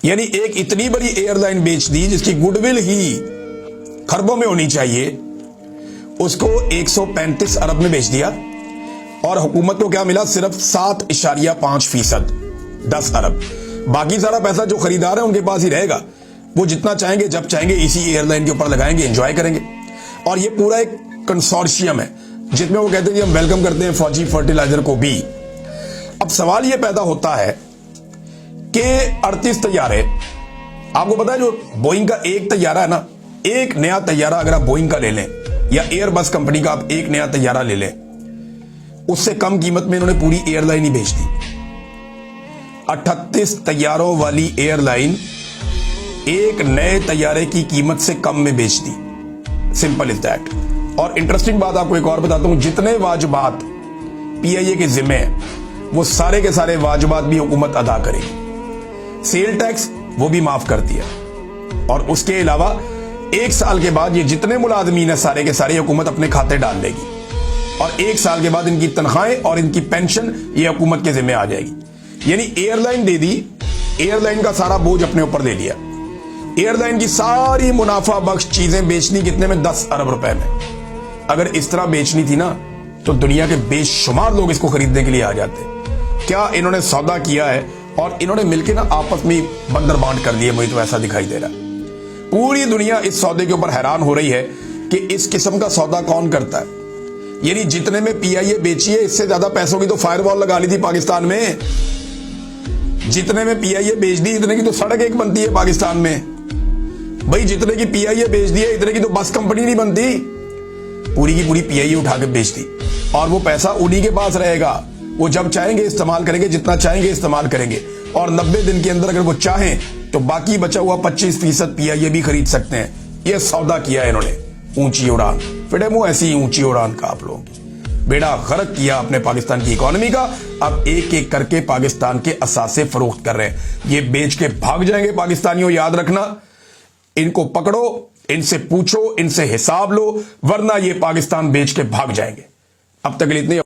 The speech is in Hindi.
यानी एक इतनी बड़ी एयरलाइन बेच दी जिसकी गुडविल ही खरबों में होनी चाहिए, उसको 135 अरब में बेच दिया। और हुकूमत को क्या मिला? सिर्फ 7.5%, 10 अरब। बाकी सारा पैसा जो खरीदार है उनके पास ही रहेगा। वो जितना चाहेंगे जब चाहेंगे इसी एयरलाइन के ऊपर लगाएंगे, एंजॉय करेंगे। और ये पूरा एक कंसोर्शियम है जिसमें वो कहते हैं कि हम वेलकम करते हैं फौजी फर्टिलाइजर को भी। अब सवाल ये पैदा होता है कि 38 तैयारे, आपको पता है जो बोइंग का एक तैयारा है ना, एक नया तैयारा अगर आप बोइंग का ले लें या एयरबस कंपनी का आप एक नया तैयारा ले लें, उससे कम कीमत में इन्होंने पूरी एयरलाइन ही बेच दी। 38 तैयारों वाली एयरलाइन एक नए तैयारे की कीमत से कम में बेच दी। Simple is that. और इंटरेस्टिंग बात आपको एक और बताता हूं, जितने वाजिबात पीआईए के जिम्मे हैं वो सारे के सारे वाजिबात भी हुकूमत अदा करेगी। सेल टैक्स वो भी माफ कर दिया। और उसके अलावा 1 साल के बाद ये जितने मुलाजमीन है सारे के सारे हुकूमत अपने खाते डाल लेगी। और 1 साल के बाद इनकी तनख्वाहें और इनकी पेंशन ये हुकूमत के जिम्मे आ जाएगी। यानी एयरलाइन दे दी, एयरलाइन का सारा बोझ अपने ऊपर ले लिया। एयरलाइन की सारी मुनाफा बख्श चीजें बेचनी कितने में? 10 अरब रुपए में। अगर इस तरह बेचनी थी ना तो दुनिया के बेशुमार लोग इसको खरीदने के लिए आ जाते। क्या इन्होंने सौदा किया है और इन्होंने मिलकर ना आपस में बंदर बांट कर लिए, मुझे तो ऐसा दिखाई दे रहा है। पूरी दुनिया इस सौदे के ऊपर हैरान हो रही है कि इस किस्म का सौदा कौन करता है। यानी जितने में पीआईए बेची है इससे ज्यादा पैसों की तो फायरवॉल लगा ली थी पाकिस्तान में। जितने में पीआईए बेच दी इतने की तो सड़क एक बनती है पाकिस्तान में। भाई जितने की पीआईए बेच दी है इतने की तो बस कंपनी नहीं बनती। पूरी की पूरी पीआईए उठा के बेच दी और वो पैसा उन्हीं के पास रहेगा। वो जब चाहेंगे इस्तेमाल करेंगे, जितना चाहेंगे इस्तेमाल करेंगे। और 90 दिन के अंदर अगर वो चाहें तो बाकी बचा हुआ 25% पीआईए भी खरीद सकते हैं। ये सौदा किया है इन्होंने, ऊंची उड़ान। फिर मुंह ऐसी ऊंची उड़ान का आप लोगों की बेड़ा गर्क किया अपने पाकिस्तान की इकोनॉमी का। अब एक एक करके पाकिस्तान के असासे फरोख्त कर रहे हैं। ये बेच के भाग जाएंगे पाकिस्तानियों, याद रखना। इनको पकड़ो, इनसे पूछो, इनसे हिसाब लो, वरना ये पाकिस्तान बेच के भाग जाएंगे। अब तक इतनी